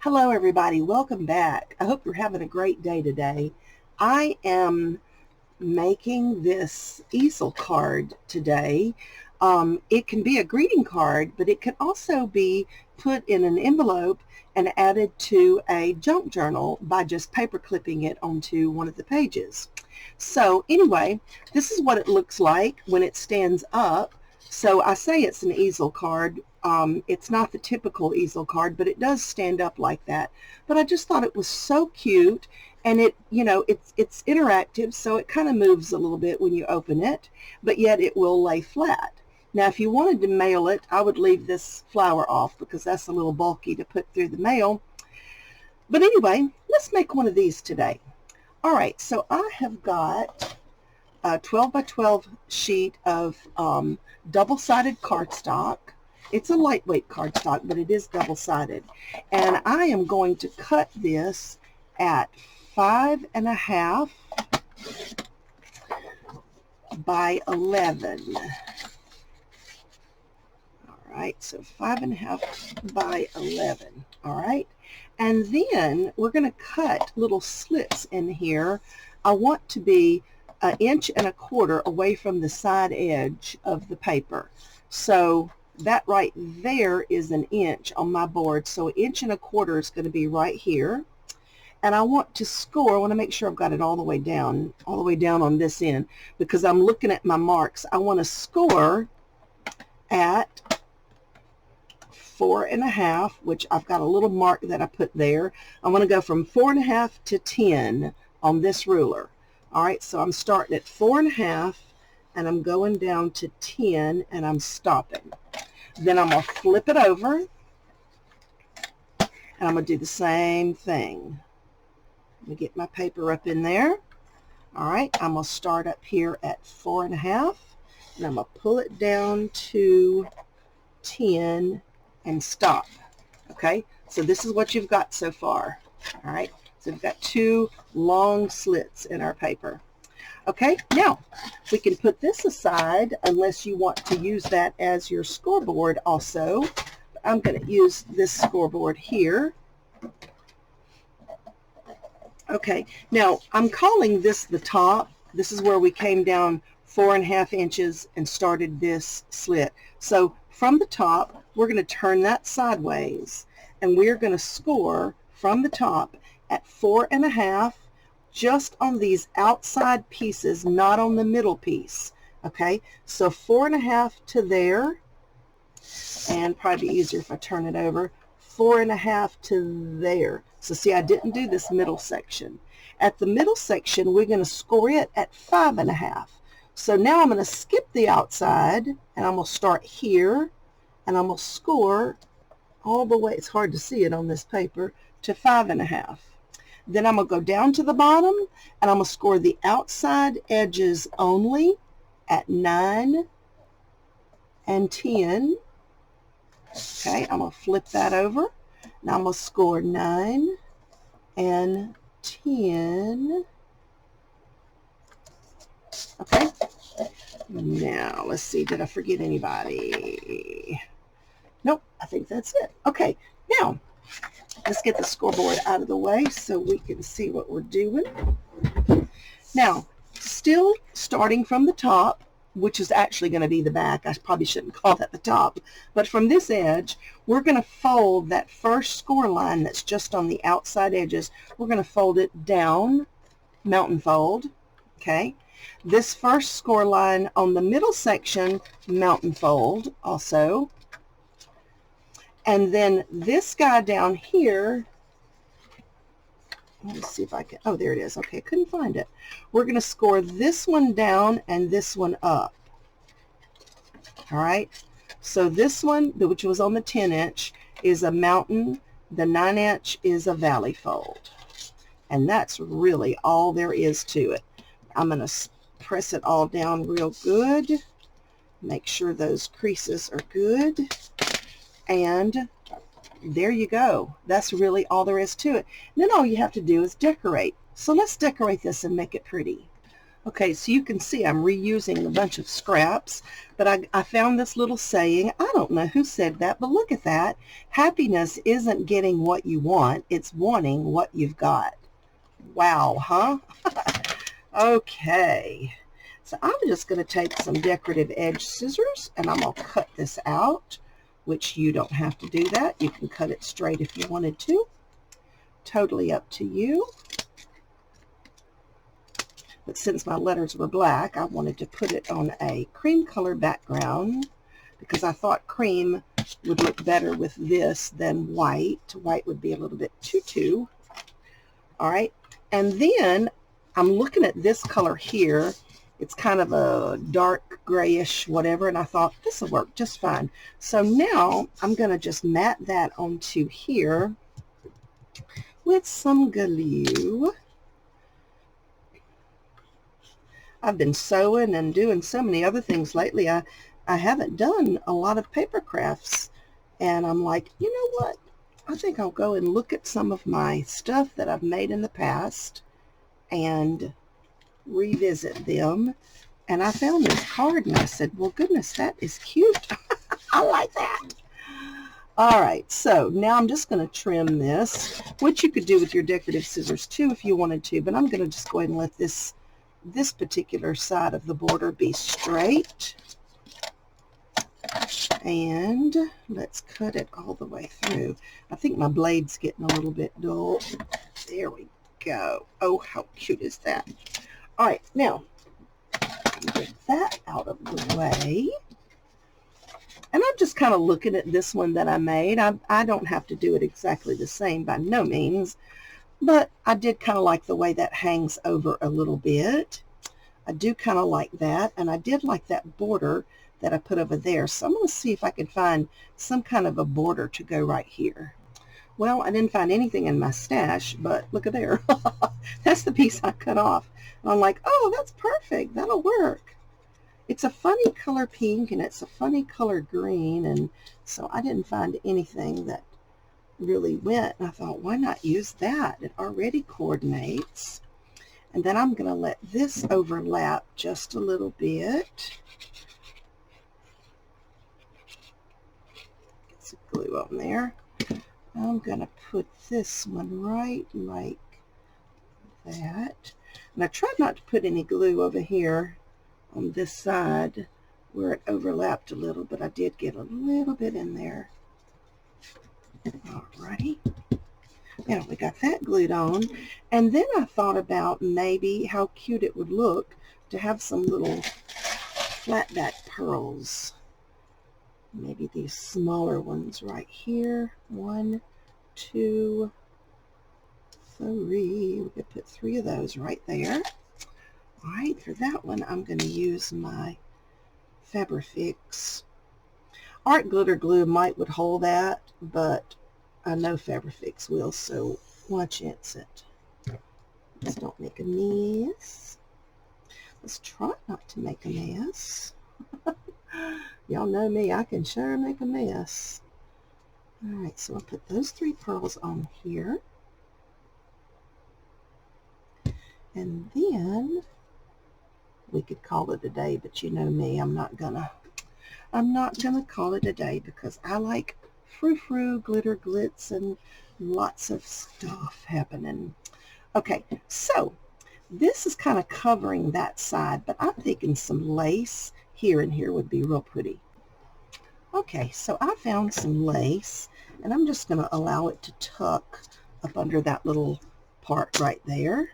Hello everybody, welcome back. I hope you're having a great day today. I am making this easel card today. It can be a greeting card, but it can also be put in an envelope and added to a junk journal by just paper clipping it onto one of the pages. So anyway, this is what it looks like when it stands up. So I say it's an easel card. It's not the typical easel card, but it does stand up like that. But I just thought it was so cute, and it's interactive, so it kind of moves a little bit when you open it, but yet it will lay flat. Now, if you wanted to mail it, I would leave this flower off because that's a little bulky to put through the mail. But anyway, let's make one of these today. All right, so I have got a 12 by 12 sheet of double-sided cardstock. It's a lightweight cardstock, but it is double-sided. And I am going to cut this at 5.5 by 11. All right, so 5.5 by 11. All right, and then we're going to cut little slits in here. I want to be 1.25 inches away from the side edge of the paper. So that right there is 1 inch on my board. So 1.25 inches is going to be right here. And I want to score, I want to make sure I've got it all the way down on this end, because I'm looking at my marks. I want to score at 4.5, which I've got a little mark that I put there. I want to go from 4.5 to 10 on this ruler. All right, so I'm starting at 4.5 and I'm going down to 10 and I'm stopping. Then I'm going to flip it over and I'm going to do the same thing. Let me get my paper up in there. All right, I'm going to start up here at 4.5 and I'm going to pull it down to 10 and stop. Okay, so this is what you've got so far. All right, so we've got 2 long slits in our paper. Okay, now we can put this aside unless you want to use that as your scoreboard also. I'm going to use this scoreboard here. Okay, now I'm calling this the top. This is where we came down 4.5 inches and started this slit. So from the top, we're going to turn that sideways and we're going to score from the top at 4.5, just on these outside pieces, not on the middle piece. Okay, so 4.5 to there, and probably easier if I turn it over. 4.5 to there. So see, I didn't do this middle section. At the middle section, we're going to score it at 5.5. So now I'm going to skip the outside, and I'm going to start here, and I'm going to score all the way, it's hard to see it on this paper, to 5.5. Then I'm going to go down to the bottom, and I'm going to score the outside edges only at 9 and 10. Okay, I'm going to flip that over. Now I'm going to score 9 and 10. Okay, now let's see, did I forget anybody? Nope, I think that's it. Okay, now let's get the scoreboard out of the way so we can see what we're doing. Now, still starting from the top, which is actually going to be the back. I probably shouldn't call that the top. But from this edge, we're going to fold that first score line that's just on the outside edges. We're going to fold it down, mountain fold. Okay. This first score line on the middle section, mountain fold also. And then this guy down here, let me see if I can, oh, there it is. Okay, I couldn't find it. We're going to score this one down and this one up. All right, so this one, which was on the 10-inch, is a mountain. The 9-inch is a valley fold. And that's really all there is to it. I'm going to press it all down real good. Make sure those creases are good. And there you go. That's really all there is to it. And then all you have to do is decorate. So let's decorate this and make it pretty. Okay, so you can see I'm reusing a bunch of scraps, but I found this little saying. I don't know who said that, but look at that. Happiness isn't getting what you want, it's wanting what you've got. Wow, huh? Okay, so I'm just going to take some decorative edge scissors and I'm going to cut this out, which you don't have to do that. You can cut it straight if you wanted to. Totally up to you. But since my letters were black, I wanted to put it on a cream color background because I thought cream would look better with this than white. White would be a little bit too. All right, and then I'm looking at this color here. It's kind of a dark grayish whatever, and I thought this will work just fine. So now I'm going to just mat that onto here with some glue. I've been sewing and doing so many other things lately. I haven't done a lot of paper crafts, and I'm like, you know what? I think I'll go and look at some of my stuff that I've made in the past and revisit them. And I found this card and I said, well, goodness, that is cute. I like that. All right, so now I'm just going to trim this, which you could do with your decorative scissors too if you wanted to, but I'm going to just go ahead and let this particular side of the border be straight. And let's cut it all the way through. I think my blade's getting a little bit dull. There we go. Oh, how cute is that? All right, now get that out of the way. And I'm just kind of looking at this one that I made. I don't have to do it exactly the same by no means, but I did kind of like the way that hangs over a little bit. I do kind of like that, and I did like that border that I put over there. So I'm going to see if I can find some kind of a border to go right here. Well, I didn't find anything in my stash, but look at there. That's the piece I cut off. And I'm like, oh, that's perfect. That'll work. It's a funny color pink, and it's a funny color green, and so I didn't find anything that really went. And I thought, why not use that? It already coordinates. And then I'm going to let this overlap just a little bit. Get some glue on there. I'm going to put this one right like that. And I tried not to put any glue over here on this side where it overlapped a little, but I did get a little bit in there. Alrighty. Now we got that glued on. And then I thought about maybe how cute it would look to have some little flat back pearls. Maybe these smaller ones right here. 1, 2, 3. We could put 3 of those right there. All right, for that one, I'm going to use my Fabrifix. Art glitter glue would hold that, but I know Fabrifix will, so why chance it? Let's not make a mess. Let's try not to make a mess. Y'all know me, I can sure make a mess. All right, so I'll put those 3 pearls on here. And then we could call it a day, but you know me, I'm not gonna call it a day because I like frou-frou, glitter, glitz, and lots of stuff happening. Okay, so this is kind of covering that side, but I'm thinking some lace here and here would be real pretty. Okay, so I found some lace, and I'm just going to allow it to tuck up under that little part right there.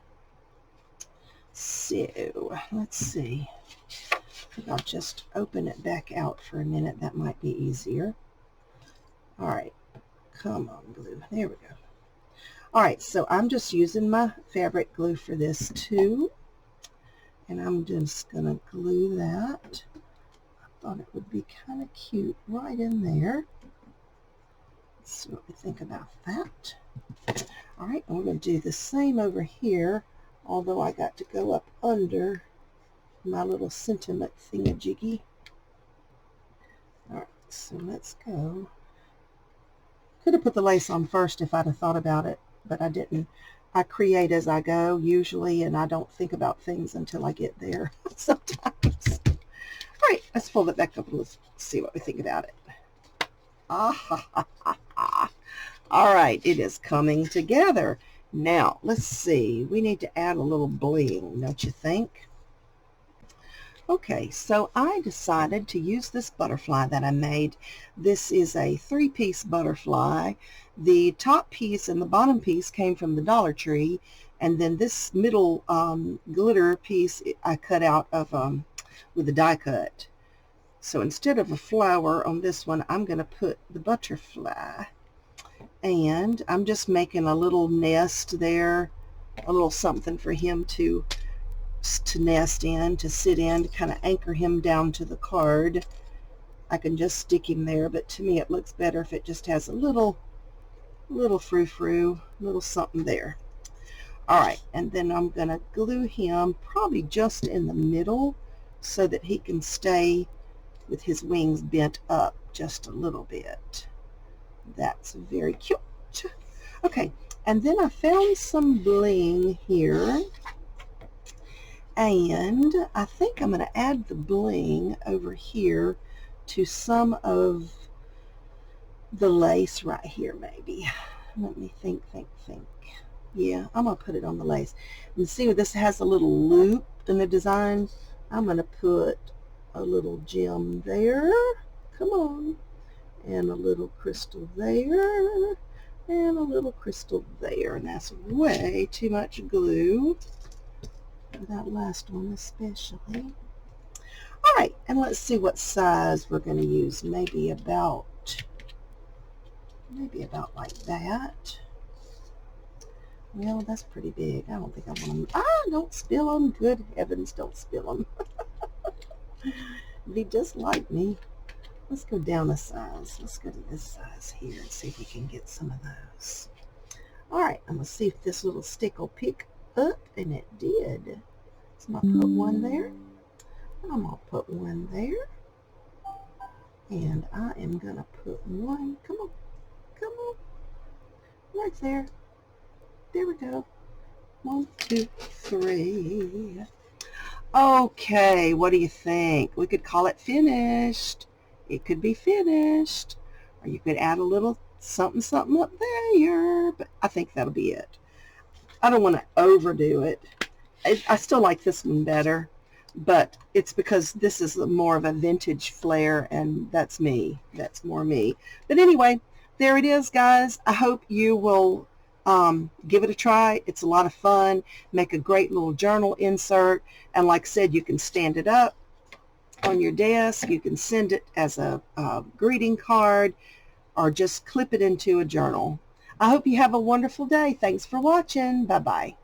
So, let's see. I'll just open it back out for a minute. That might be easier. All right, come on, glue. There we go. All right, so I'm just using my fabric glue for this too. And I'm just going to glue that. I thought it would be kind of cute right in there. Let's see what we think about that. All right, and we're going to do the same over here, although I got to go up under my little sentiment thingamajiggy. All right, so let's go. Could have put the lace on first if I'd have thought about it, but I didn't. I create as I go usually, and I don't think about things until I get there sometimes. All right, let's fold it back up and let's see what we think about it. Ah, ha, ha, ha, ha. All right, it is coming together. Now, let's see. We need to add a little bling, don't you think? Okay, so I decided to use this butterfly that I made. This is a 3-piece butterfly. The top piece and the bottom piece came from the Dollar Tree, and then this middle glitter piece I cut out of with a die cut. So instead of a flower on this one, I'm going to put the butterfly. And I'm just making a little nest there, a little something for him to nest in, to sit in, to kind of anchor him down to the card. I can just stick him there, but to me it looks better if it just has a little frou-frou, little something there. All right, and then I'm going to glue him probably just in the middle so that he can stay with his wings bent up just a little bit. That's very cute. Okay, and then I found some bling here, and I think I'm going to add the bling over here to some of the lace right here maybe. Let me think. Yeah, I'm going to put it on the lace. And see, this has a little loop in the design. I'm going to put a little gem there. Come on. And a little crystal there. And a little crystal there. And that's way too much glue. That last one especially. All right, and let's see what size we're going to use. Maybe about like that. Well, that's pretty big. I don't think I want them. Don't spill them. Good heavens, don't spill them. Be just like me. Let's go down a size. Let's go to this size here and see if we can get some of those. All right, I'm going to see if this little stick will pick up, and it did. So I'm going to put one there. I'm going to put one there. And I am going to put one. Come on. Right there. There we go. 1, 2, 3. Okay, what do you think? We could call it finished. It could be finished. Or you could add a little something up there. But I think that'll be it. I don't want to overdo it. I still like this one better. But it's because this is more of a vintage flair, and that's me. That's more me. But anyway, there it is, guys. I hope you will give it a try. It's a lot of fun. Make a great little journal insert. And like I said, you can stand it up on your desk. You can send it as a greeting card or just clip it into a journal. I hope you have a wonderful day. Thanks for watching. Bye-bye.